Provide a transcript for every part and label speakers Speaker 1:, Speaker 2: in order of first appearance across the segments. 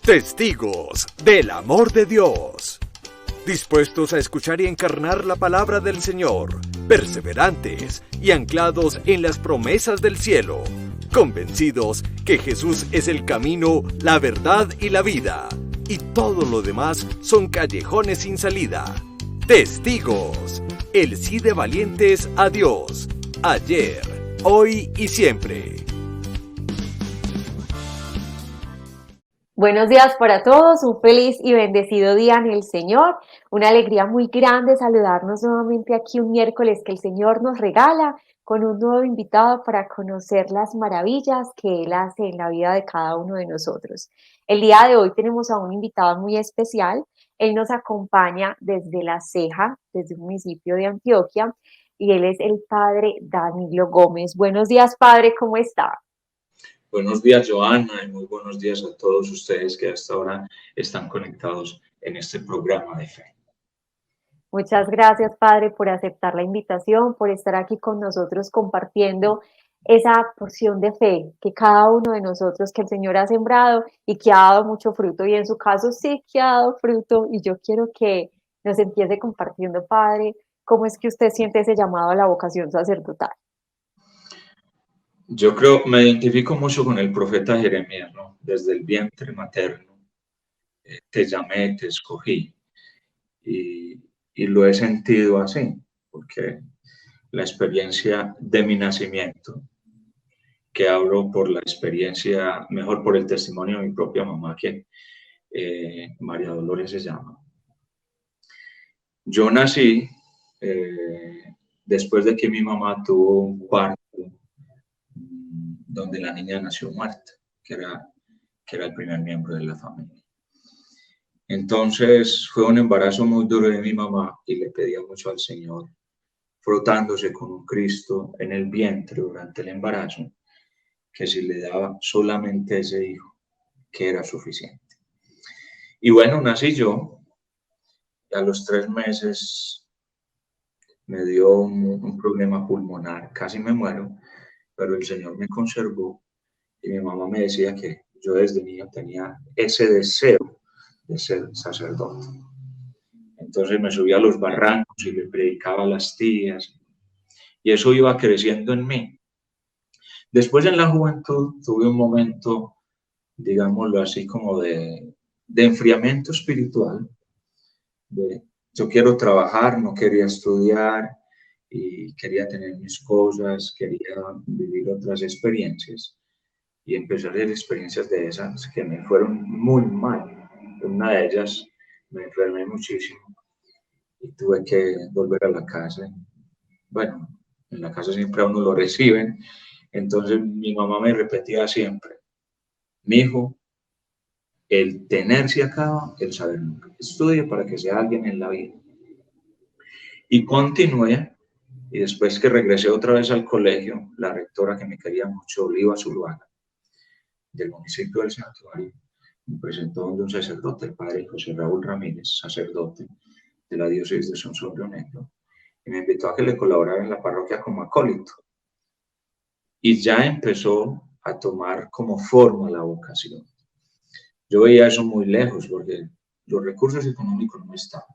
Speaker 1: Testigos del amor de Dios. Dispuestos a escuchar y encarnar la palabra del Señor, perseverantes y anclados en las promesas del cielo, convencidos que Jesús es el camino, la verdad y la vida, y todo lo demás son callejones sin salida. Testigos, el sí de valientes a Dios, ayer, hoy y siempre.
Speaker 2: Buenos días para todos, un feliz y bendecido día en el Señor. Una alegría muy grande saludarnos nuevamente aquí un miércoles que el Señor nos regala con un nuevo invitado para conocer las maravillas que Él hace en la vida de cada uno de nosotros. El día de hoy tenemos a un invitado muy especial. Él nos acompaña desde La Ceja, desde un municipio de Antioquia, y él es el Padre Danilo Gómez. Buenos días, Padre, ¿cómo está?
Speaker 3: Buenos días, Joana, y muy buenos días a todos ustedes que hasta ahora están conectados en este programa de fe.
Speaker 2: Muchas gracias, Padre, por aceptar la invitación, por estar aquí con nosotros compartiendo esa porción de fe que cada uno de nosotros, que el Señor ha sembrado y que ha dado mucho fruto. Y en su caso sí que ha dado fruto. Y yo quiero que nos empiece compartiendo, Padre, cómo es que usted siente ese llamado a la vocación sacerdotal.
Speaker 3: Yo creo, me identifico mucho con el profeta Jeremías, ¿no? Desde el vientre materno, te llamé, te escogí. Y lo he sentido así, porque la experiencia de mi nacimiento, que hablo por la experiencia, mejor por el testimonio de mi propia mamá, que María Dolores se llama. Yo nací después de que mi mamá tuvo un parto donde la niña nació muerta, que era el primer miembro de la familia. Entonces fue un embarazo muy duro de mi mamá y le pedía mucho al Señor, frotándose con un Cristo en el vientre durante el embarazo, que si le daba solamente ese hijo, que era suficiente. Y bueno, nací yo, y a los 3 meses me dio un problema pulmonar, casi me muero, pero el Señor me conservó y mi mamá me decía que yo desde niño tenía ese deseo de ser sacerdote. Entonces me subía a los barrancos y le predicaba a las tías y eso iba creciendo en mí. Después en la juventud tuve un momento, digámoslo así, como de enfriamiento espiritual. Yo quiero trabajar, no quería estudiar y quería tener mis cosas, quería vivir otras experiencias. Y empecé a hacer experiencias de esas que me fueron muy mal. En una de ellas me enfermé muchísimo y tuve que volver a la casa. Bueno, en la casa siempre a uno lo reciben. Entonces mi mamá me repetía siempre, mi hijo, el tener se acaba, el saber nunca. Estudie para que sea alguien en la vida. Y continué, y después que regresé otra vez al colegio, la rectora que me quería mucho, Oliva Zuluaga, del municipio del Santuario, me presentó donde un sacerdote, el padre José Raúl Ramírez, sacerdote de la diócesis de Sonsón Río Negro, y me invitó a que le colaborara en la parroquia como acólito. Y ya empezó a tomar como forma la vocación. Yo veía eso muy lejos porque los recursos económicos no estaban.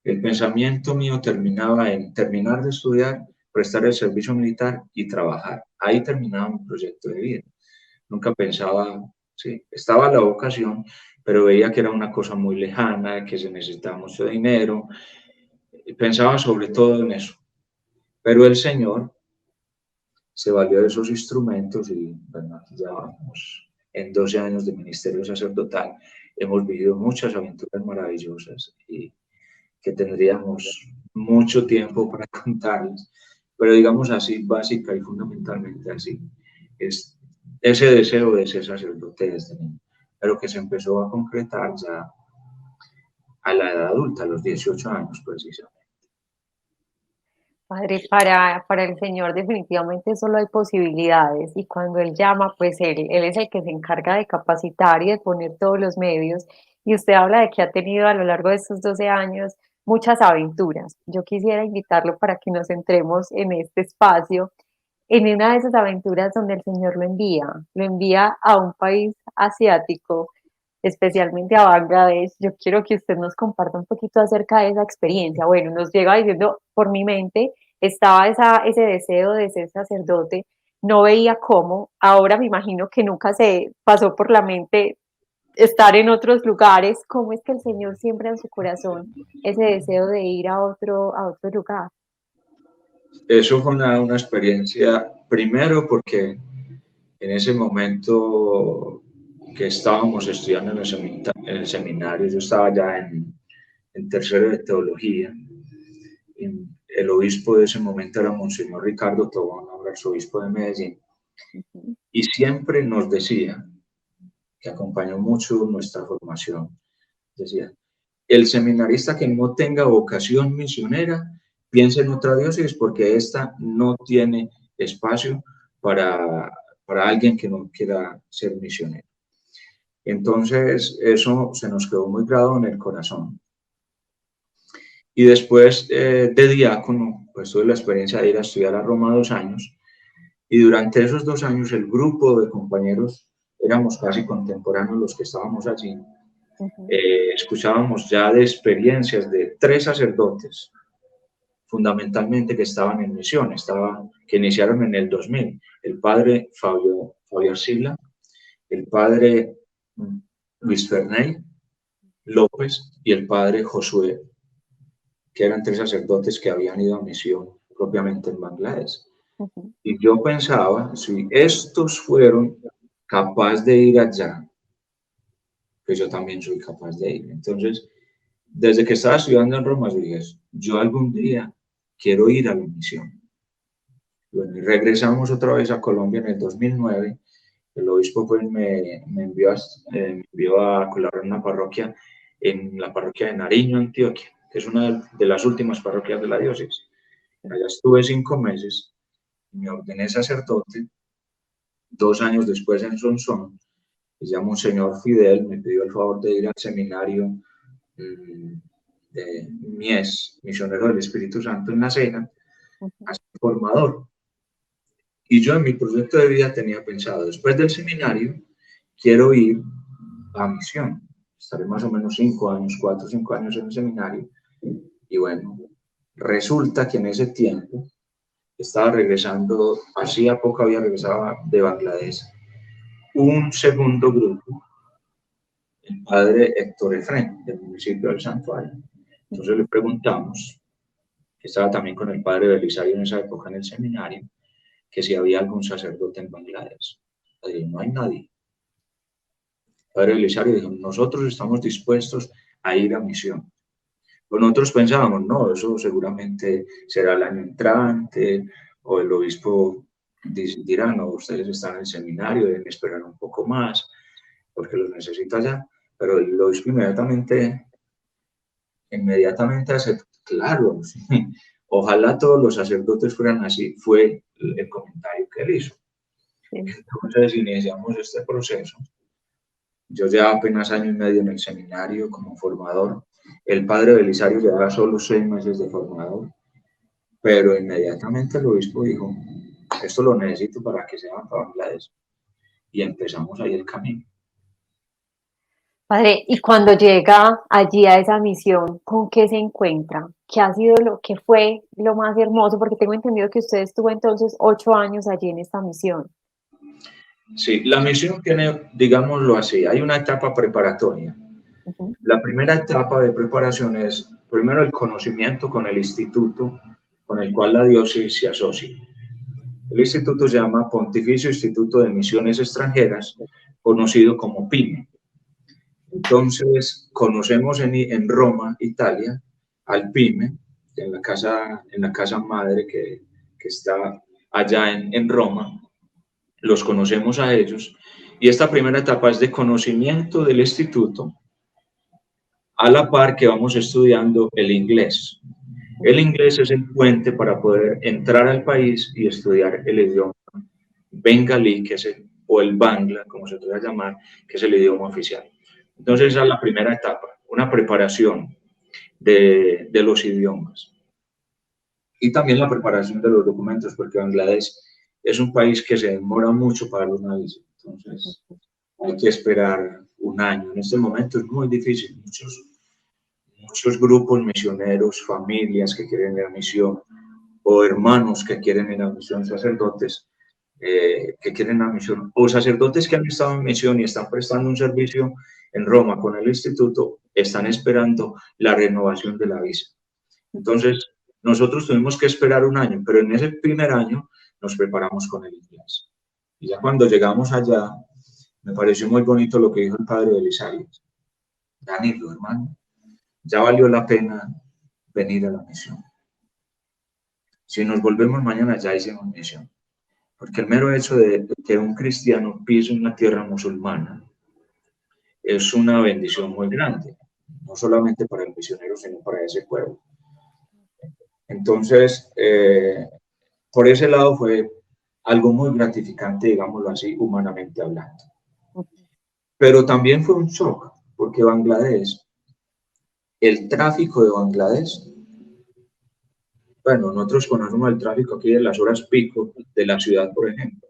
Speaker 3: El pensamiento mío terminaba en terminar de estudiar, prestar el servicio militar y trabajar. Ahí terminaba mi proyecto de vida. Nunca pensaba, sí, estaba la vocación, pero veía que era una cosa muy lejana, que se necesitaba mucho dinero. Pensaba sobre todo en eso. Pero el Señor se valió de esos instrumentos y bueno, ya vamos en 12 años de ministerio sacerdotal. Hemos vivido muchas aventuras maravillosas y que tendríamos mucho tiempo para contarles, pero digamos así, básica y fundamentalmente así, es ese deseo de ser sacerdote desde niño, pero que se empezó a concretar ya a la edad adulta, a los 18 años precisamente.
Speaker 2: Padre, para el Señor definitivamente solo hay posibilidades y cuando Él llama, pues Él es el que se encarga de capacitar y de poner todos los medios. Y usted habla de que ha tenido a lo largo de estos 12 años muchas aventuras. Yo quisiera invitarlo para que nos centremos en este espacio, en una de esas aventuras donde el Señor lo envía a un país asiático especialmente a Bangladesh. Yo quiero que usted nos comparta un poquito acerca de esa experiencia. Bueno, nos llega diciendo, por mi mente estaba ese deseo de ser sacerdote, no veía cómo, ahora me imagino que nunca se pasó por la mente estar en otros lugares. ¿Cómo es que el Señor siembra en su corazón ese deseo de ir a otro lugar?
Speaker 3: Eso fue una experiencia, primero porque en ese momento que estábamos estudiando en el seminario, yo estaba ya en tercero de teología. El obispo de ese momento era Monseñor Ricardo Tobón, ahora arzobispo de Medellín, y siempre nos decía, que acompañó mucho nuestra formación, decía, el seminarista que no tenga vocación misionera, piensa en otra diócesis porque esta no tiene espacio para alguien que no quiera ser misionero. Entonces, eso se nos quedó muy grabado en el corazón. Y después de diácono, pues tuve la experiencia de ir a estudiar a Roma 2 años. Y durante esos 2 años, el grupo de compañeros, éramos casi contemporáneos los que estábamos allí, escuchábamos ya de experiencias de 3 sacerdotes, fundamentalmente que estaban en misión, que iniciaron en el 2000, el padre Fabio Arcila, el padre Luis Ferney López y el padre Josué, que eran 3 sacerdotes que habían ido a misión propiamente en Bangladesh. Y yo pensaba, si estos fueron capaces de ir allá, pues yo también soy capaz de ir. Entonces, desde que estaba estudiando en Roma, yo dije, yo algún día quiero ir a la misión. Bueno, y regresamos otra vez a Colombia en el 2009. El obispo pues, me envió a colaborar en una parroquia, en la parroquia de Nariño, Antioquia, que es una de las últimas parroquias de la diócesis. Allá estuve 5 meses, me ordené sacerdote. 2 años después en Sonsón, se llama un señor Fidel, me pidió el favor de ir al seminario de Mies, misionero del Espíritu Santo en La Cena, a ser formador. Y yo en mi proyecto de vida tenía pensado, después del seminario, quiero ir a misión. Estaré más o menos 5 años, 4 o 5 años en el seminario. Y bueno, resulta que en ese tiempo estaba regresando, hacía poco había regresado de Bangladesh, un segundo grupo, el padre Héctor Efrén, del municipio del Santuario. Entonces le preguntamos, que estaba también con el padre Belisario en esa época en el seminario, que si había algún sacerdote en Bangladesh. Le dije, no hay nadie. El padre Belisario dijo, nosotros estamos dispuestos a ir a misión. Pues nosotros pensábamos, no, eso seguramente será el año entrante, o el obispo dirá, no, ustedes están en el seminario, deben esperar un poco más, porque los necesita ya. Pero el obispo inmediatamente aceptó, claro, sí, ojalá todos los sacerdotes fueran así, fue el comentario que él hizo. Sí. Entonces iniciamos este proceso. Yo llevaba apenas 1 año y medio en el seminario como formador. El padre Belisario llevaba solo 6 meses de formador, pero inmediatamente el obispo dijo, esto lo necesito para que sean para Bangladesh. Y empezamos ahí el camino.
Speaker 2: Padre, y cuando llega allí a esa misión, ¿con qué se encuentra? ¿Qué ha sido que fue lo más hermoso? Porque tengo entendido que usted estuvo entonces 8 años allí en esta misión.
Speaker 3: Sí, la misión tiene, digámoslo así, hay una etapa preparatoria. La primera etapa de preparación es, primero, el conocimiento con el instituto con el cual la diócesis se asocia. El instituto se llama Pontificio Instituto de Misiones Extranjeras, conocido como PIME. Entonces, conocemos en Roma, Italia, al PIME, en la casa madre que está allá en Roma. Los conocemos a ellos. Y esta primera etapa es de conocimiento del instituto, a la par que vamos estudiando el inglés. El inglés es el puente para poder entrar al país y estudiar el idioma bengalí, o el bangla, como se puede llamar, que es el idioma oficial. Entonces esa es la primera etapa, una preparación de los idiomas. Y también la preparación de los documentos, porque Bangladesh es un país que se demora mucho para los navíos. Entonces hay que esperar 1 un año. En este momento es muy difícil. Muchos grupos misioneros, familias que quieren ir a misión, o hermanos que quieren ir a misión, sacerdotes que quieren ir a misión, o sacerdotes que han estado en misión y están prestando un servicio en Roma con el instituto, están esperando la renovación de la visa. Entonces, nosotros tuvimos que esperar un año, pero en ese primer año nos preparamos con el inglés. Y ya cuando llegamos allá, me pareció muy bonito lo que dijo el padre de Isaías. Danilo, hermano, ya valió la pena venir a la misión. Si nos volvemos mañana, ya hicimos misión. Porque el mero hecho de que un cristiano pise una tierra musulmana es una bendición muy grande, no solamente para el misionero, sino para ese pueblo. Entonces, por ese lado fue algo muy gratificante, digámoslo así, humanamente hablando. Pero también fue un shock, porque Bangladesh, el tráfico de Bangladesh, bueno, nosotros conocemos el tráfico aquí en las horas pico de la ciudad, por ejemplo,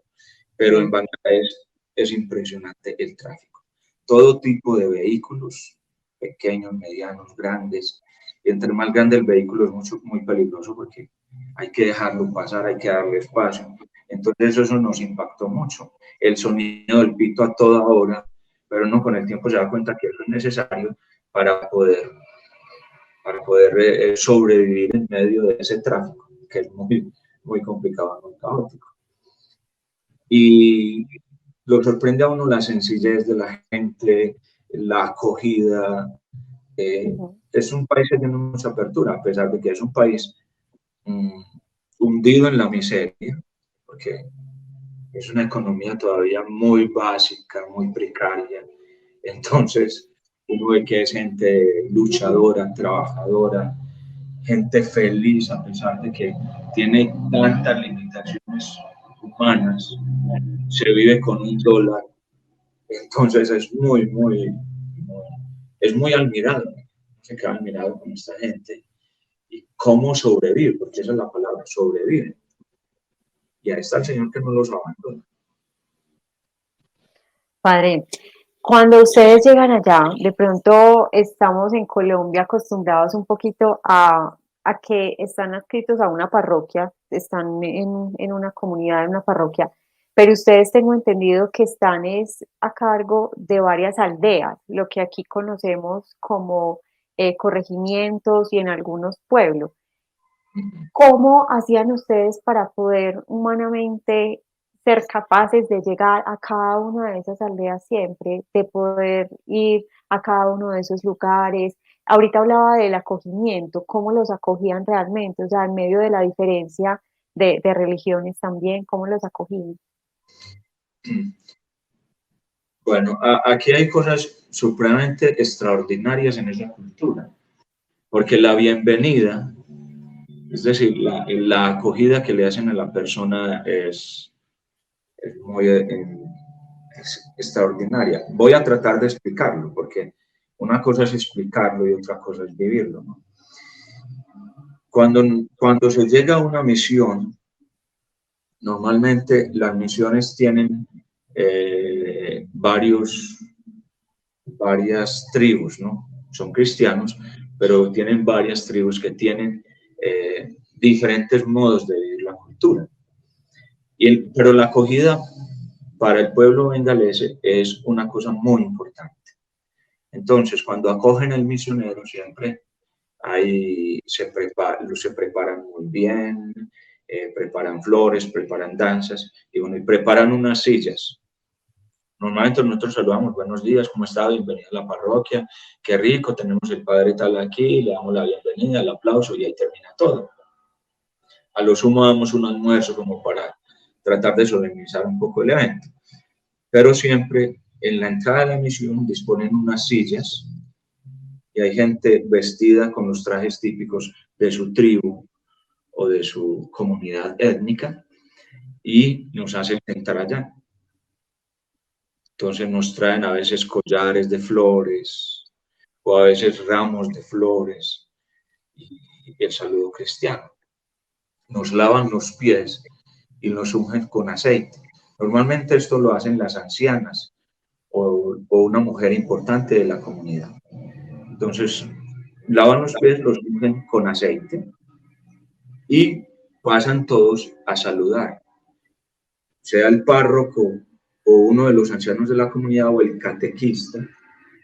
Speaker 3: pero en Bangladesh es impresionante el tráfico. Todo tipo de vehículos, pequeños, medianos, grandes. Y entre más grande el vehículo es muy peligroso porque hay que dejarlo pasar, hay que darle espacio. Entonces eso nos impactó mucho. El sonido del pito a toda hora, pero uno con el tiempo se da cuenta que eso es necesario para poder sobrevivir en medio de ese tráfico, que es muy complicado, muy caótico. Y lo sorprende a uno la sencillez de la gente, la acogida. Es un país que tiene mucha apertura, a pesar de que es un país hundido en la miseria, porque es una economía todavía muy básica, muy precaria. Entonces, uno ve que es gente luchadora, trabajadora, gente feliz a pesar de que tiene tantas limitaciones humanas, se vive con $1. Entonces es muy admirable, se queda admirado con esta gente y cómo sobrevivir, porque esa es la palabra, sobrevivir. Y ahí está el Señor que no los abandona.
Speaker 2: Padre, cuando ustedes llegan allá, de pronto estamos en Colombia acostumbrados un poquito a que están adscritos a una parroquia, están en una comunidad, en una parroquia, pero ustedes tengo entendido que están a cargo de varias aldeas, lo que aquí conocemos como corregimientos y en algunos pueblos. ¿Cómo hacían ustedes para poder humanamente ser capaces de llegar a cada una de esas aldeas siempre, de poder ir a cada uno de esos lugares? Ahorita hablaba del acogimiento, ¿cómo los acogían realmente? O sea, en medio de la diferencia de religiones también, ¿cómo los acogían?
Speaker 3: Bueno, aquí hay cosas supremamente extraordinarias en esa cultura, porque la bienvenida, es decir, la acogida que le hacen a la persona es muy extraordinaria. Voy a tratar de explicarlo, porque una cosa es explicarlo y otra cosa es vivirlo, ¿no? Cuando se llega a una misión, normalmente las misiones tienen varias tribus, ¿no? Son cristianos, pero tienen varias tribus que tienen diferentes modos de vivir la cultura. Pero la acogida para el pueblo bengalés es una cosa muy importante. Entonces, cuando acogen al misionero, siempre ahí se preparan muy bien, preparan flores, preparan danzas y preparan unas sillas. Normalmente nosotros saludamos, buenos días, ¿cómo está? Bienvenido a la parroquia, qué rico, tenemos el padre tal aquí, le damos la bienvenida, el aplauso y ahí termina todo. A lo sumo damos un almuerzo como para tratar de solemnizar un poco el evento. Pero siempre en la entrada de la misión disponen unas sillas y hay gente vestida con los trajes típicos de su tribu o de su comunidad étnica y nos hacen sentar allá. Entonces nos traen a veces collares de flores o a veces ramos de flores y el saludo cristiano. Nos lavan los pies y nos ungen con aceite. Normalmente esto lo hacen las ancianas o o una mujer importante de la comunidad. Entonces, lavan los pies, los ungen con aceite y pasan todos a saludar, sea el párroco o uno de los ancianos de la comunidad o el catequista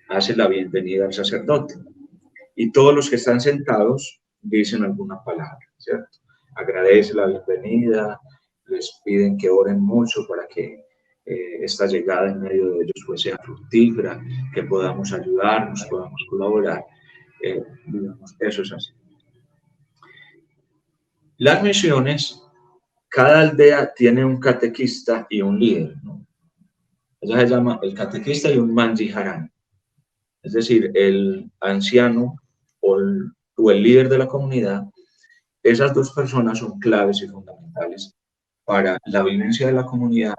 Speaker 3: hace la bienvenida al sacerdote. Y todos los que están sentados dicen alguna palabra, ¿cierto? Agradece la bienvenida, les piden que oren mucho para que esta llegada en medio de ellos pues sea fructífera, que podamos ayudarnos, podamos colaborar. Digamos, eso es así. Las misiones, cada aldea tiene un catequista y un líder, ¿no? Eso se llama el catequista y un manjiharán. Es decir, el anciano o el líder de la comunidad. Esas dos personas son claves y fundamentales para la vivencia de la comunidad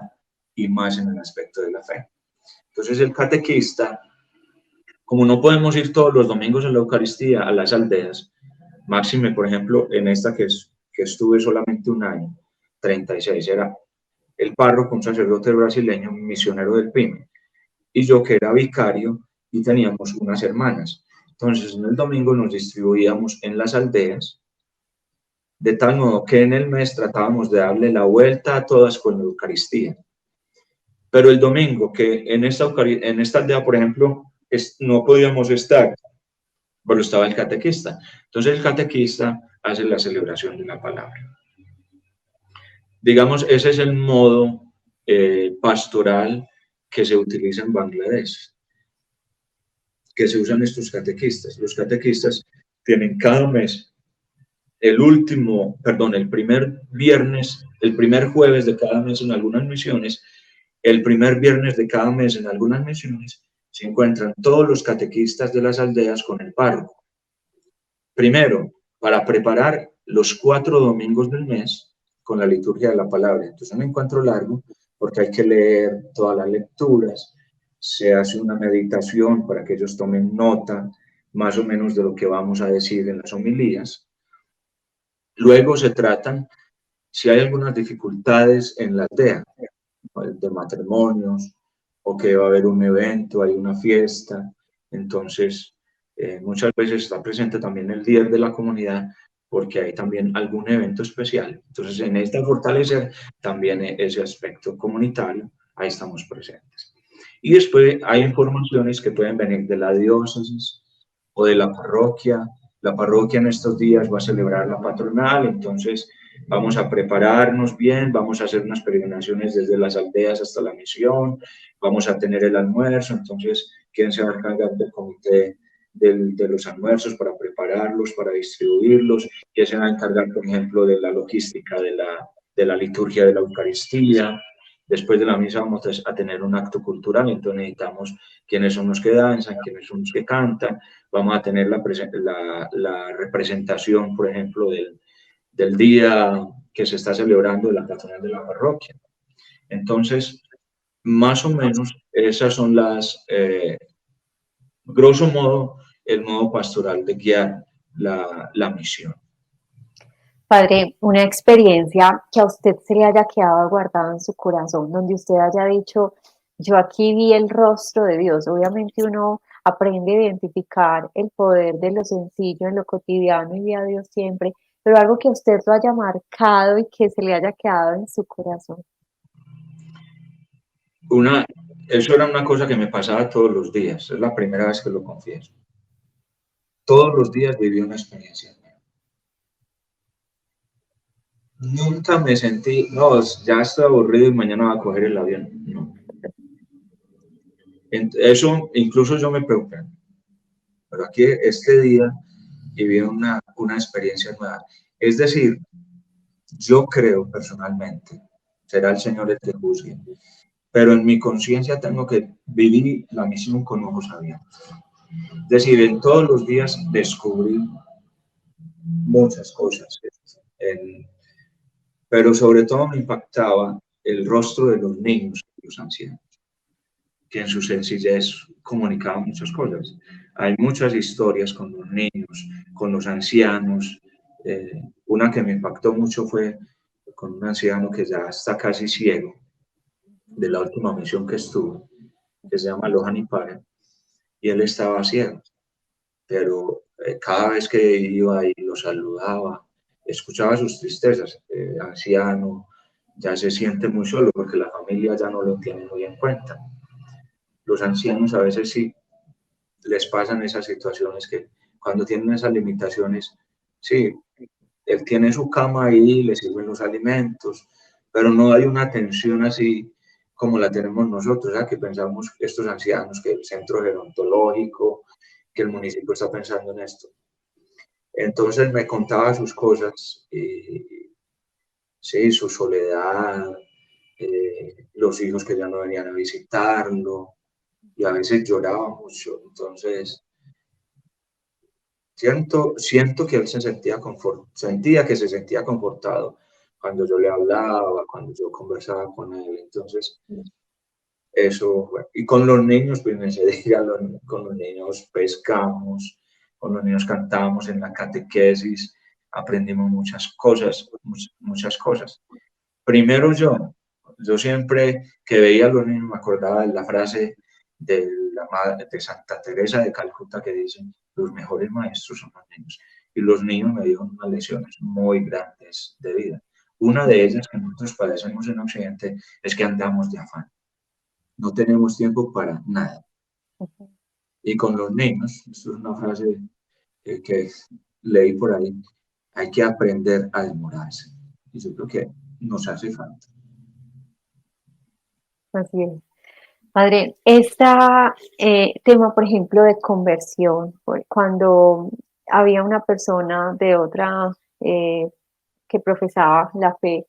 Speaker 3: y más en el aspecto de la fe. Entonces el catequista, como no podemos ir todos los domingos a la Eucaristía a las aldeas, máxime, por ejemplo, en esta que estuve solamente un año, 36, era el párroco, un sacerdote brasileño, misionero del PIME, y yo que era vicario y teníamos unas hermanas. Entonces en el domingo nos distribuíamos en las aldeas, de tal modo que en el mes tratábamos de darle la vuelta a todas con la Eucaristía. Pero el domingo, que en esta aldea, por ejemplo, no podíamos estar, pero estaba el catequista. Entonces el catequista hace la celebración de la palabra. Digamos, ese es el modo pastoral que se utiliza en Bangladesh, que se usan estos catequistas. Los catequistas tienen cada mes el primer jueves de cada mes en algunas misiones, el primer viernes de cada mes en algunas misiones, se encuentran todos los catequistas de las aldeas con el párroco. Primero, para preparar los 4 domingos del mes con la liturgia de la palabra. Entonces, un encuentro largo, porque hay que leer todas las lecturas, se hace una meditación para que ellos tomen nota más o menos de lo que vamos a decir en las homilías. Luego se tratan, si hay algunas dificultades en la aldea, de matrimonios, o que va a haber un evento, hay una fiesta, entonces muchas veces está presente también el líder de la comunidad, porque hay también algún evento especial. Entonces, en esta fortalecer también ese aspecto comunitario, ahí estamos presentes. Y después hay informaciones que pueden venir de la diócesis o de la parroquia. La parroquia en estos días va a celebrar la patronal, entonces vamos a prepararnos bien, vamos a hacer unas peregrinaciones desde las aldeas hasta la misión, vamos a tener el almuerzo, entonces, ¿quién se va a encargar del comité de los almuerzos para prepararlos, para distribuirlos? ¿Quién se va a encargar, por ejemplo, de la logística de la liturgia de la Eucaristía? Después de la misa vamos a tener un acto cultural, entonces necesitamos quiénes son los que danzan, quiénes son los que cantan, vamos a tener la representación, por ejemplo, del día que se está celebrando de la patronal de la parroquia. Entonces, más o menos, esas son grosso modo, el modo pastoral de guiar la misión.
Speaker 2: Padre, una experiencia que a usted se le haya quedado guardada en su corazón, donde usted haya dicho, yo aquí vi el rostro de Dios. Obviamente uno aprende a identificar el poder de lo sencillo en lo cotidiano y ve a Dios siempre, pero algo que usted lo haya marcado y que se le haya quedado en su corazón.
Speaker 3: Eso era una cosa que me pasaba todos los días, es la primera vez que lo confieso. Todos los días viví una experiencia. Nunca me sentí, no, ya estoy aburrido y mañana voy a coger el avión. No. Eso incluso yo me preocupé. Pero aquí este día viví una experiencia nueva. Es decir, yo creo personalmente, será el Señor el que juzgue, pero en mi conciencia tengo que vivir la misión con ojos abiertos. Es decir, en todos los días descubrí muchas cosas, pero sobre todo me impactaba el rostro de los niños y los ancianos, que en su sencillez comunicaban muchas cosas. Hay muchas historias con los niños, con los ancianos. Una que me impactó mucho fue con un anciano que ya está casi ciego, de la última misión que estuvo. que se llama Lohan Ipare, y él estaba ciego, pero cada vez que iba y lo saludaba, escuchaba sus tristezas. Anciano, ya se siente muy solo porque la familia ya no lo tiene muy en cuenta. Los ancianos a veces sí les pasan esas situaciones que cuando tienen esas limitaciones, sí, él tiene su cama ahí, le sirven los alimentos, pero no hay una atención así como la tenemos nosotros, ¿sabes? Que pensamos estos ancianos, que el centro gerontológico, que el municipio está pensando en esto. Entonces me contaba sus cosas, y, sí, su soledad, los hijos que ya no venían a visitarlo, y a veces lloraba mucho. Entonces, siento que él sentía que se sentía confortado cuando yo le hablaba, cuando yo conversaba con él. Entonces, eso, y con los niños, pues ni se diga, con los niños pescamos, con los niños cantábamos en la catequesis, aprendimos muchas cosas. Primero yo siempre que veía a los niños me acordaba de la frase de Santa Teresa de Calcuta que dice, los mejores maestros son los niños. Y los niños me dieron unas lecciones muy grandes de vida. Una de ellas que nosotros padecemos en Occidente es que andamos de afán. No tenemos tiempo para nada. Y con los niños, esto es una frase que leí por ahí, hay que aprender a demorarse. Y yo creo que nos hace falta.
Speaker 2: Así es. Padre, este tema, por ejemplo, de conversión, cuando había una persona de otra que profesaba la fe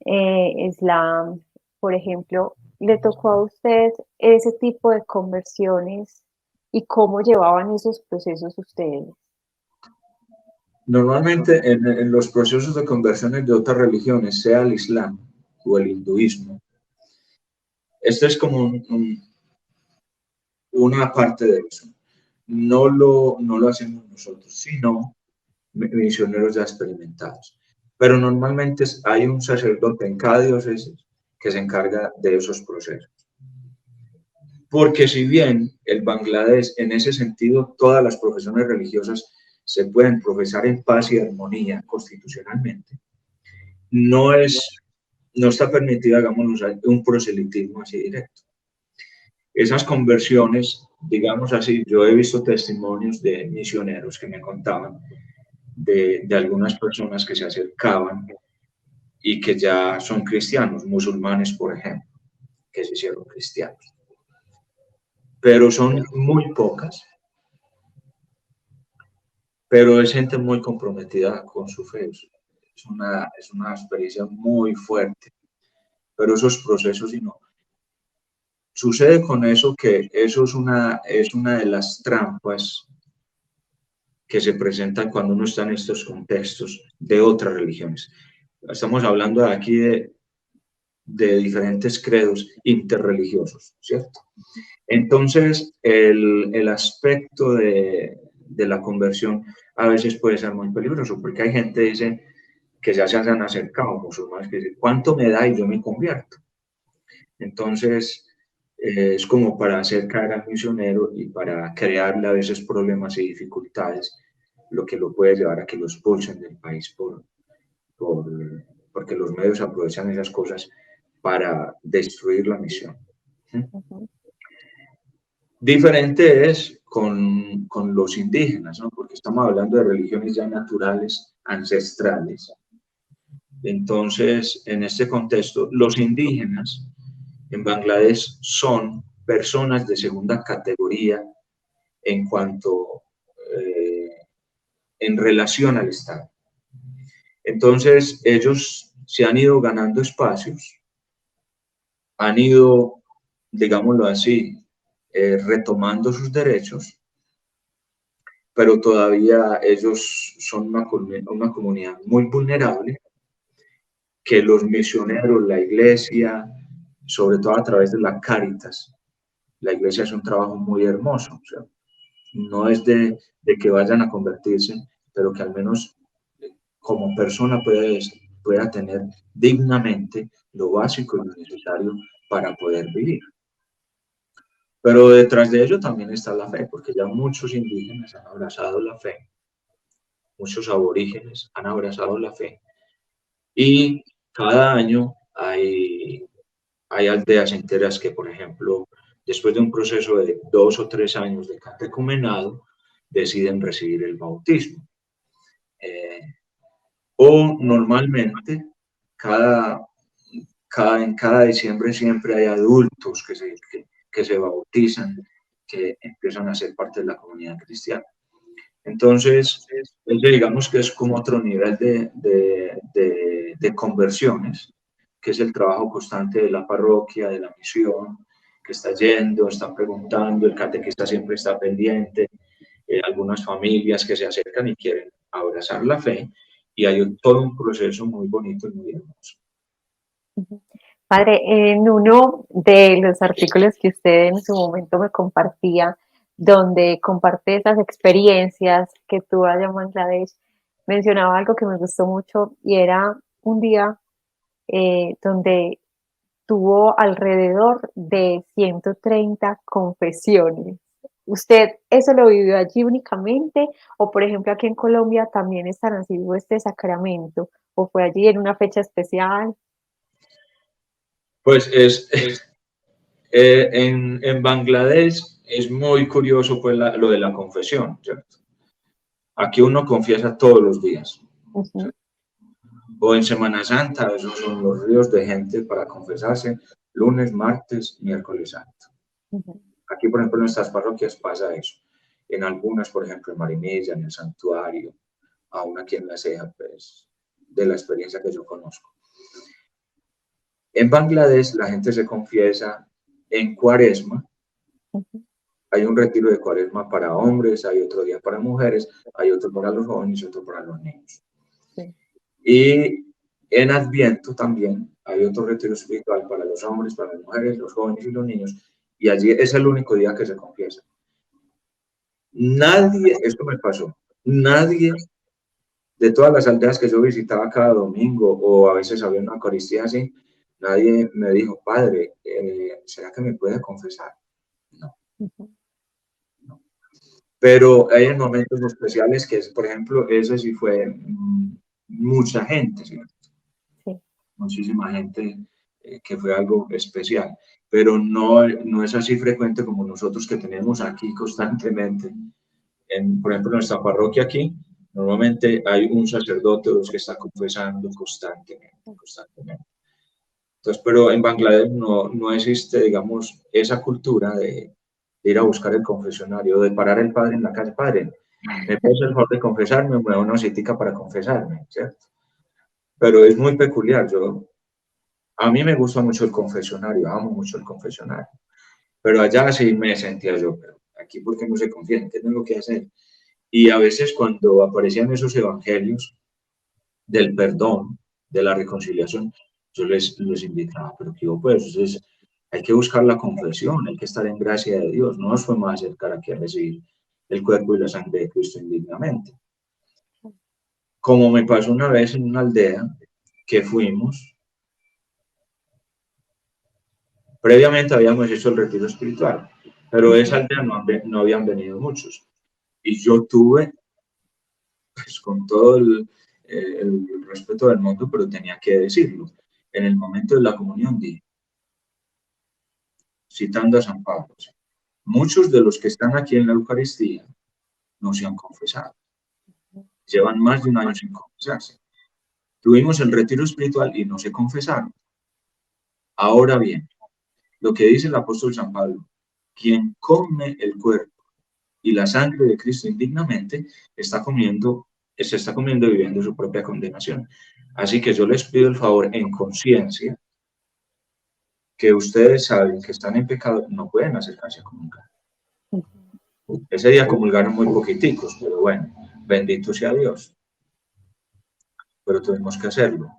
Speaker 2: islam, por ejemplo, ¿le tocó a usted ese tipo de conversiones y cómo llevaban esos procesos ustedes?
Speaker 3: Normalmente en los procesos de conversiones de otras religiones, sea el Islam o el hinduismo, esto es como una parte de eso. No lo hacemos nosotros, sino misioneros ya experimentados. Pero normalmente hay un sacerdote en cada diócesis que se encarga de esos procesos. Porque si bien el Bangladesh, en ese sentido, todas las profesiones religiosas se pueden profesar en paz y armonía constitucionalmente, no está permitido, hagamos un proselitismo así directo. Esas conversiones, digamos así, yo he visto testimonios de misioneros que me contaban de algunas personas que se acercaban y que ya son cristianos, musulmanes, por ejemplo, que se hicieron cristianos. Pero son muy pocas, pero es gente muy comprometida con su fe. Es una experiencia muy fuerte, pero esos procesos, y no. Sucede con eso que eso es una de las trampas que se presentan cuando uno está en estos contextos de otras religiones. Estamos hablando aquí de diferentes credos interreligiosos, ¿cierto? Entonces, el aspecto de la conversión a veces puede ser muy peligroso, porque hay gente dice que ya se han acercado musulmanes que dicen, ¿cuánto me da y yo me convierto? Entonces, es como para hacer caer al misionero y para crearle a veces problemas y dificultades, lo que lo puede llevar a que lo expulsen del país porque los medios aprovechan esas cosas para destruir la misión.
Speaker 2: Ujú.
Speaker 3: Diferente es con los indígenas, ¿no? Porque estamos hablando de religiones ya naturales, ancestrales. Entonces, en este contexto, los indígenas en Bangladesh son personas de segunda categoría en cuanto en relación al Estado. Entonces, ellos se han ido ganando espacios, han ido, digámoslo así, retomando sus derechos, pero todavía ellos son una comunidad muy vulnerable que los misioneros, la iglesia, sobre todo a través de la Cáritas, la iglesia hace un trabajo muy hermoso, o sea, no es de que vayan a convertirse, pero que al menos como persona pueda tener dignamente lo básico y lo necesario para poder vivir. Pero detrás de ello también está la fe, porque ya muchos indígenas han abrazado la fe, muchos aborígenes han abrazado la fe. Y cada año hay aldeas enteras que, por ejemplo, después de un proceso de 2 o 3 años de catecumenado, deciden recibir el bautismo. O normalmente, en cada diciembre siempre hay adultos que se bautizan, que empiezan a ser parte de la comunidad cristiana. Entonces, digamos que es como otro nivel de conversiones, que es el trabajo constante de la parroquia, de la misión, que está yendo, está preguntando, el catequista siempre está pendiente, algunas familias que se acercan y quieren abrazar la fe, y hay todo un proceso muy bonito y muy hermoso.
Speaker 2: Padre, en uno de los artículos que usted en su momento me compartía, donde comparte esas experiencias que tuvo allá en Bangladesh, mencionaba algo que me gustó mucho y era un día donde tuvo alrededor de 130 confesiones. ¿Usted eso lo vivió allí únicamente? O, por ejemplo, aquí en Colombia también es tan antiguo este sacramento, o fue allí en una fecha especial.
Speaker 3: Pues en Bangladesh es muy curioso pues, lo de la confesión, ¿cierto? Aquí uno confiesa todos los días.
Speaker 2: Ujú.
Speaker 3: O en Semana Santa, esos son los ríos de gente para confesarse, lunes, martes, miércoles santo.
Speaker 2: Ujú.
Speaker 3: Aquí, por ejemplo, en nuestras parroquias pasa eso. En algunas, por ejemplo, en Marinilla, en el Santuario, aún aquí en La Ceja, pues, de la experiencia que yo conozco. En Bangladesh, la gente se confiesa en Cuaresma.
Speaker 2: Ujú.
Speaker 3: Hay un retiro de Cuaresma para hombres, hay otro día para mujeres, hay otro para los jóvenes y otro para los niños.
Speaker 2: Sí.
Speaker 3: Y en Adviento también hay otro retiro espiritual para los hombres, para las mujeres, los jóvenes y los niños, y allí es el único día que se confiesa. Nadie, esto me pasó, nadie de todas las aldeas que yo visitaba cada domingo, o a veces había una Eucaristía así, nadie me dijo, padre, ¿será que me puede confesar? No,
Speaker 2: Ujú.
Speaker 3: no. Pero hay en momentos especiales que, por ejemplo, ese sí fue mucha gente, ¿sí?
Speaker 2: Sí.
Speaker 3: Muchísima gente, que fue algo especial, pero no es así frecuente como nosotros que tenemos aquí constantemente. Por ejemplo, en nuestra parroquia aquí, normalmente hay un sacerdote o dos que está confesando constantemente. Entonces, pero en Bangladesh no existe, digamos, esa cultura de ir a buscar el confesionario, de parar el padre en la calle, padre, ¿me puede hacer el favor de confesarme? Me da una citica para confesarme, ¿cierto? Pero es muy peculiar. A mí me gusta mucho el confesionario, amo mucho el confesionario, pero allá sí me sentía yo, pero aquí ¿por qué no se confían? ¿Qué tengo que hacer? Y a veces cuando aparecían esos evangelios del perdón, de la reconciliación, yo les invitaba, pero que pues entonces hay que buscar la confesión, hay que estar en gracia de Dios, no nos podemos acercar aquí a recibir el cuerpo y la sangre de Cristo indignamente. Como me pasó una vez en una aldea que fuimos, previamente habíamos hecho el retiro espiritual, pero de esa aldea no habían venido muchos. Y yo tuve, pues con todo el respeto del mundo, pero tenía que decirlo. En el momento de la comunión dije, citando a San Pablo, muchos de los que están aquí en la Eucaristía no se han confesado. Llevan más de un año sin confesarse. Tuvimos el retiro espiritual y no se confesaron. Ahora bien, lo que dice el apóstol San Pablo, quien come el cuerpo y la sangre de Cristo indignamente, se está comiendo y viviendo su propia condenación. Así que yo les pido el favor en conciencia, que ustedes saben que están en pecado, no pueden acercarse a comulgar. Ese día comulgaron muy poquiticos, pero bueno, bendito sea Dios. Pero tuvimos que hacerlo.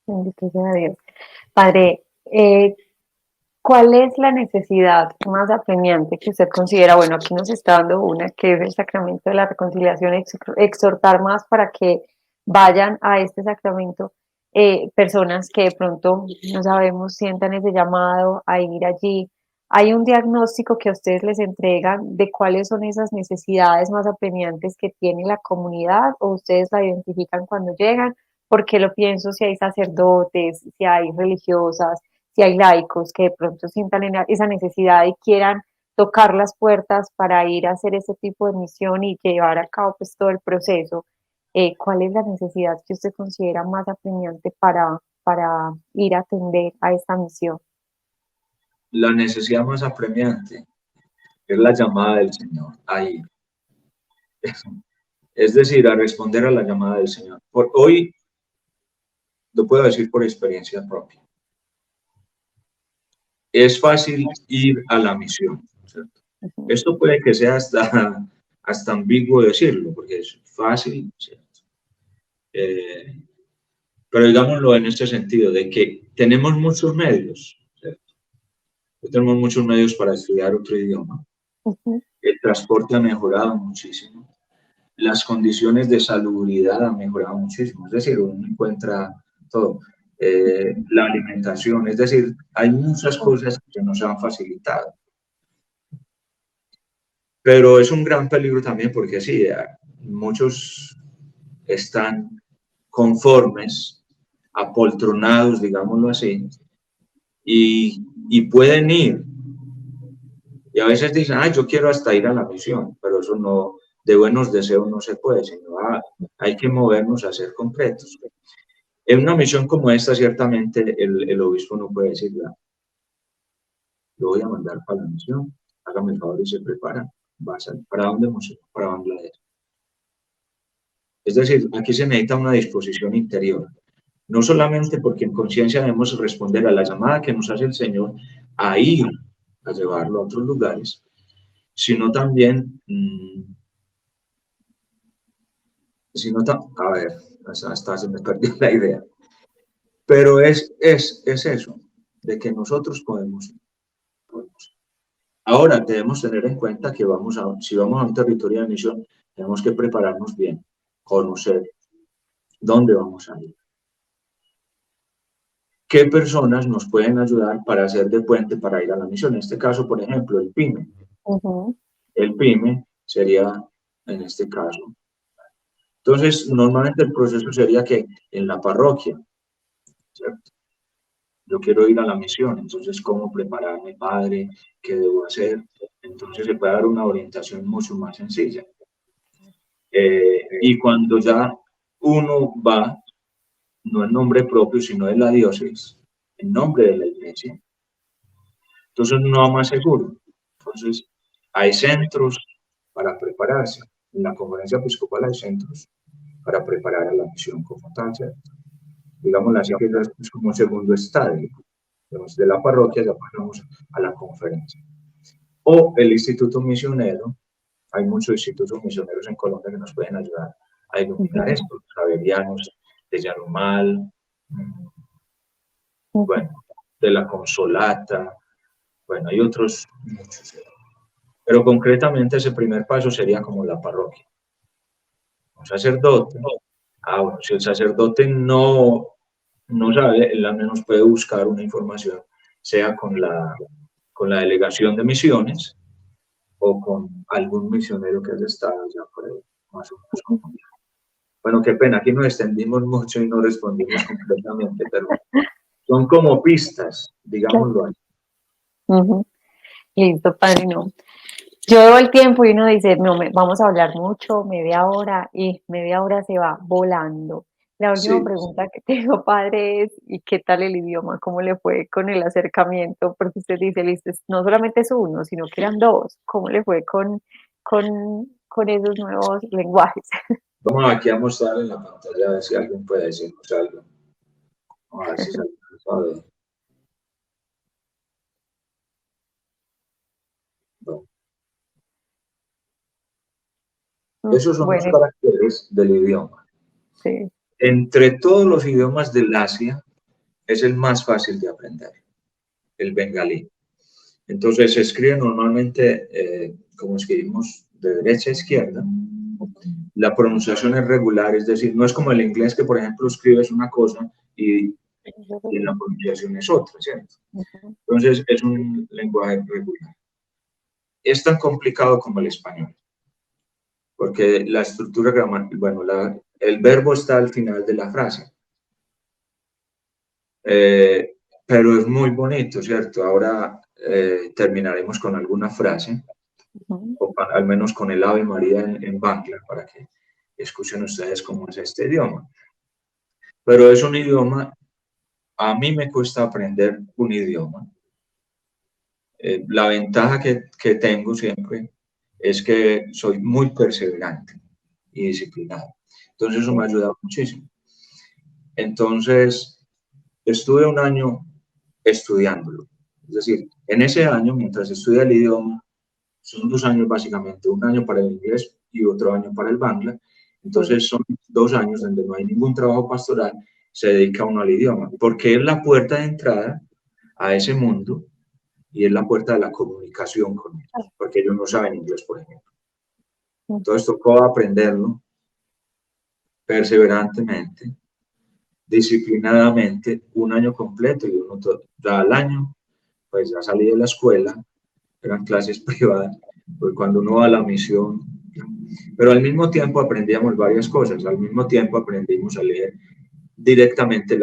Speaker 2: Bendito sea Dios. Padre, ¿cuál es la necesidad más apremiante que usted considera? Bueno, aquí nos está dando una, que es el sacramento de la reconciliación, exhortar más para que vayan a este sacramento personas que de pronto, no sabemos, sientan ese llamado a ir allí, ¿Hay un diagnóstico que a ustedes les entregan de cuáles son esas necesidades más apremiantes que tiene la comunidad o ustedes la identifican cuando llegan? Porque lo pienso si hay sacerdotes, si hay religiosas, si hay laicos que de pronto sientan esa necesidad y quieran tocar las puertas para ir a hacer ese tipo de misión y llevar a cabo pues todo el proceso. ¿Cuál es la necesidad que usted considera más apremiante para ir a atender a esta misión?
Speaker 3: La necesidad más apremiante es la llamada del Señor, ahí. Es decir, a responder a la llamada del Señor. Por hoy, lo puedo decir por experiencia propia. Es fácil ir a la misión, ¿cierto? Esto puede que sea hasta ambiguo decirlo, porque es fácil, ¿cierto? Pero digámoslo en este sentido, de que tenemos muchos medios, ¿cierto? Tenemos muchos medios para estudiar otro idioma. El transporte ha mejorado muchísimo. Las condiciones de salubridad han mejorado muchísimo. Es decir, uno encuentra todo. La alimentación, es decir, hay muchas cosas que nos han facilitado. Pero es un gran peligro también porque sí, muchos están conformes, apoltronados, digámoslo así, y pueden ir. Y a veces dicen, yo quiero hasta ir a la misión, pero eso no, de buenos deseos no se puede, sino hay que movernos a ser concretos. En una misión como esta, ciertamente, el obispo no puede decir, lo voy a mandar para la misión, hágame el favor y se prepara. ¿Para dónde vamos? Para Bangladesh. Es decir, aquí se necesita una disposición interior. No solamente porque en conciencia debemos responder a la llamada que nos hace el Señor a ir a llevarlo a otros lugares, sino también, a ver, hasta se me perdió la idea, pero es eso, de que nosotros podemos. Ahora debemos tener en cuenta que si vamos a un territorio de misión, tenemos que prepararnos bien, conocer dónde vamos a ir. ¿Qué personas nos pueden ayudar para hacer de puente para ir a la misión? En este caso, por ejemplo, el PYME. El PYME sería, en este caso. Entonces, normalmente el proceso sería que en la parroquia, ¿cierto? Yo quiero ir a la misión, entonces, ¿cómo prepararme, padre? ¿Qué debo hacer? Entonces, se puede dar una orientación mucho más sencilla. Y cuando ya uno va, no en nombre propio, sino de la diócesis, en nombre de la iglesia, entonces no va más seguro. Entonces, hay centros para prepararse. En la conferencia episcopal hay centros para preparar a la misión como tal, ¿cierto? Digamos, así que es como un segundo estadio. De la parroquia ya pasamos a la conferencia. O el Instituto Misionero. Hay muchos institutos misioneros en Colombia que nos pueden ayudar a iluminar esto. Los Javerianos de Yarumal, bueno, de la Consolata, bueno, hay otros muchos. Pero concretamente ese primer paso sería como la parroquia. Un sacerdote. Bueno, si el sacerdote no sabe, él al menos puede buscar una información, sea con la delegación de misiones o con algún misionero que haya estado ya por ahí, más o menos. Bueno, qué pena, aquí nos extendimos mucho y no respondimos completamente, pero son como pistas, digámoslo así.
Speaker 2: Listo, padre, no. Yo veo el tiempo y uno dice, no, vamos a hablar mucho, media hora, y media hora se va volando. La última pregunta que tengo, padre, es, ¿y qué tal el idioma? ¿Cómo le fue con el acercamiento? Porque usted dice, listo, no solamente es uno, sino que eran dos. ¿Cómo le fue con esos nuevos lenguajes?
Speaker 3: Vamos aquí a mostrar en la pantalla a ver si alguien puede decirnos algo. Vamos a ver si se sabe. Esos son los caracteres del idioma.
Speaker 2: Sí.
Speaker 3: Entre todos los idiomas del Asia, es el más fácil de aprender, el bengalí. Entonces se escribe normalmente, como escribimos, de derecha a izquierda. La pronunciación es regular, es decir, no es como el inglés que, por ejemplo, escribes una cosa y y la pronunciación es otra, ¿cierto?
Speaker 2: Ujú.
Speaker 3: Entonces es un lenguaje regular. Es tan complicado como el español, porque la estructura gramatical, bueno, el verbo está al final de la frase, pero es muy bonito, ¿cierto? Ahora terminaremos con alguna frase,
Speaker 2: Ujú.
Speaker 3: o al menos con el Ave María en Bangla, para que escuchen ustedes cómo es este idioma. Pero es un idioma, a mí me cuesta aprender un idioma. La ventaja que tengo siempre es que soy muy perseverante y disciplinado. Entonces eso me ha ayudado muchísimo. Entonces estuve un año estudiándolo. Es decir, en ese año, mientras estudia el idioma, son 2 años básicamente, un año para el inglés y otro año para el bangla.
Speaker 2: Sí.
Speaker 3: Entonces son 2 años donde no hay ningún trabajo pastoral, se dedica uno al idioma, porque es la puerta de entrada a ese mundo y es la puerta de la comunicación con ellos, porque ellos no saben inglés, por ejemplo.
Speaker 2: Ujú.
Speaker 3: Entonces tocó aprenderlo perseverantemente, disciplinadamente, un año completo y uno ya al año, pues ya salí de la escuela, eran clases privadas, pues cuando uno va a la misión, pero al mismo tiempo aprendíamos varias cosas, al mismo tiempo aprendimos a leer directamente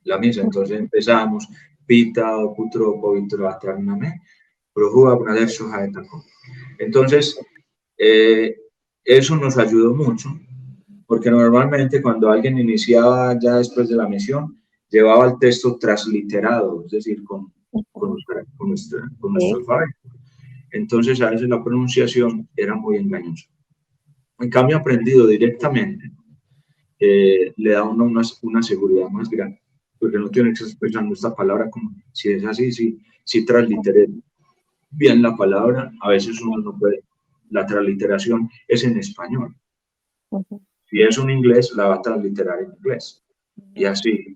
Speaker 3: entonces empezamos, Pita, Oputro, Povitro, Atername, Prohua, Prader, Sohaetako. Entonces, eso nos ayudó mucho, porque normalmente cuando alguien iniciaba ya después de la misión, llevaba el texto transliterado, es decir,
Speaker 2: Ujú.
Speaker 3: con nuestro
Speaker 2: Sí.
Speaker 3: alfabeto. Entonces, a veces la pronunciación era muy engañosa. En cambio, aprendido directamente, le da a uno una seguridad más grande, porque no tiene que estar pensando esta palabra como si es así, si transliteré bien la palabra, a veces uno no puede. La transliteración es en español.
Speaker 2: Ujú.
Speaker 3: Si es un inglés, la va a transliterar en inglés. Y así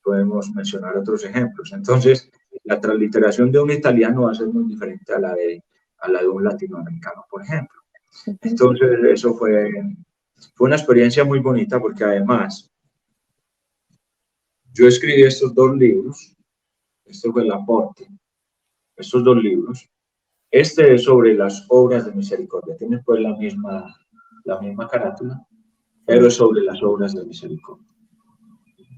Speaker 3: podemos mencionar otros ejemplos. Entonces, la transliteración de un italiano va a ser muy diferente a la de un latinoamericano, por ejemplo.
Speaker 2: Ujú.
Speaker 3: Entonces, eso fue una experiencia muy bonita porque además yo escribí estos 2 libros, este fue el aporte, estos 2 libros. Este es sobre las obras de misericordia, tiene pues la misma carátula, pero es
Speaker 2: Sí.
Speaker 3: sobre las obras de misericordia,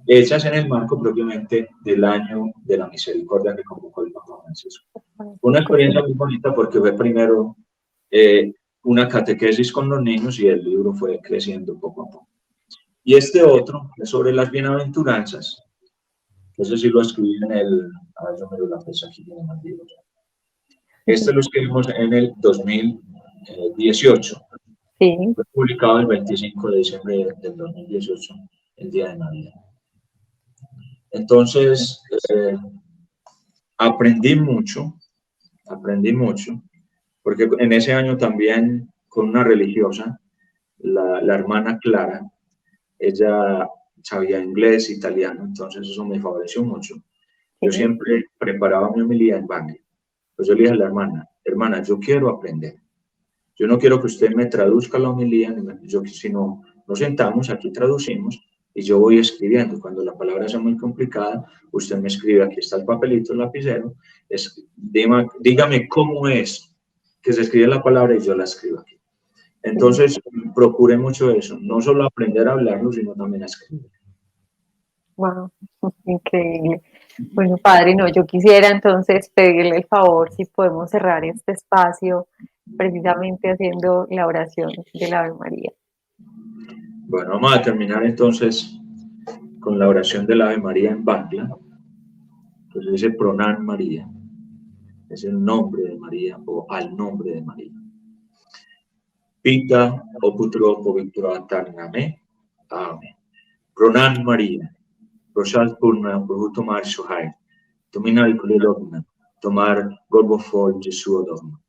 Speaker 3: hechas en el marco propiamente del año de la misericordia que convocó el Papa Francisco. Una
Speaker 2: Francisco, sí.
Speaker 3: experiencia muy bonita porque fue primero eh, una catequesis con los niños y el libro fue creciendo poco a poco. Y este otro es sobre las bienaventuranzas. Eso sí lo escribí a ver, yo me lo la fecha aquí, tiene más libros. Este lo escribimos en el 2018.
Speaker 2: Sí.
Speaker 3: Fue publicado el 25 de diciembre del 2018, el día de Navidad. Entonces, aprendí mucho, porque en ese año también con una religiosa, la hermana Clara, ella sabía inglés, italiano, entonces eso me favoreció mucho. Yo
Speaker 2: Sí.
Speaker 3: siempre preparaba mi homilía en Bangla. Pues yo le dije a la hermana, yo quiero aprender. Yo no quiero que usted me traduzca la homilía, sino nos sentamos, aquí traducimos y yo voy escribiendo. Cuando la palabra sea muy complicada, usted me escribe, aquí está el papelito, el lapicero, dígame cómo es que se escribe la palabra y yo la escribo aquí.
Speaker 2: Sí.
Speaker 3: Entonces, procuré mucho eso, no solo aprender a hablarlo, sino también a escribir.
Speaker 2: Wow, increíble. Bueno, padre, no, yo quisiera entonces pedirle el favor si podemos cerrar este espacio precisamente haciendo la oración del Ave María.
Speaker 3: Bueno, vamos a terminar entonces con la oración del Ave María en Bangla. Entonces dice Pronan María, es el nombre de María o al nombre de María. Pita o Putro Povitro Atarname. Amén. Pronan María, Rosal Purna, Prohutomar Sohai, Tomina el Kulilogna, Tomar Gorbofol Jesu Odogma.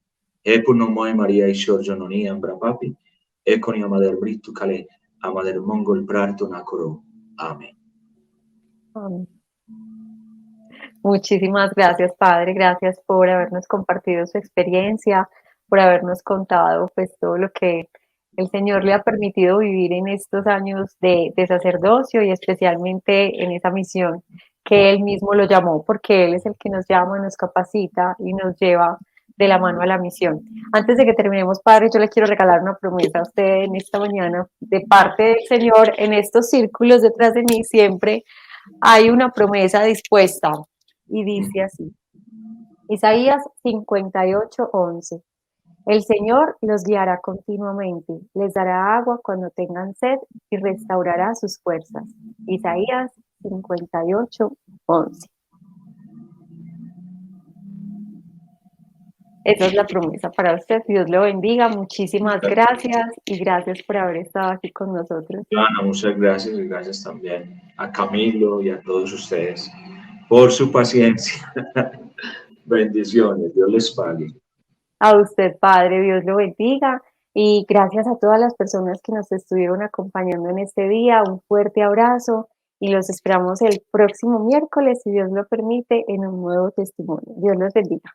Speaker 3: Epunomoe María y Shorjononi Ambrapapi, Econi Amader Britu Kale, Amader Mongol Prarto Nakoro. Amén.
Speaker 2: Amén. Muchísimas gracias, padre. Gracias por habernos compartido su experiencia, por habernos contado pues todo lo que El Señor le ha permitido vivir en estos años de sacerdocio y especialmente en esa misión que Él mismo lo llamó, porque Él es el que nos llama, nos capacita y nos lleva de la mano a la misión. Antes de que terminemos, Padre, yo le quiero regalar una promesa a usted en esta mañana de parte del Señor. En estos círculos detrás de mí siempre hay una promesa dispuesta y dice así, Isaías 58:11. El Señor los guiará continuamente, les dará agua cuando tengan sed y restaurará sus fuerzas. Isaías 58:11. Esa es la promesa para usted. Dios lo bendiga. Muchísimas gracias y gracias por haber estado aquí con nosotros.
Speaker 3: Joana, muchas gracias y gracias también a Camilo y a todos ustedes por su paciencia. Bendiciones, Dios les pague.
Speaker 2: A usted, Padre, Dios lo bendiga. Y gracias a todas las personas que nos estuvieron acompañando en este día. Un fuerte abrazo y los esperamos el próximo miércoles, si Dios lo permite, en un nuevo testimonio. Dios los bendiga.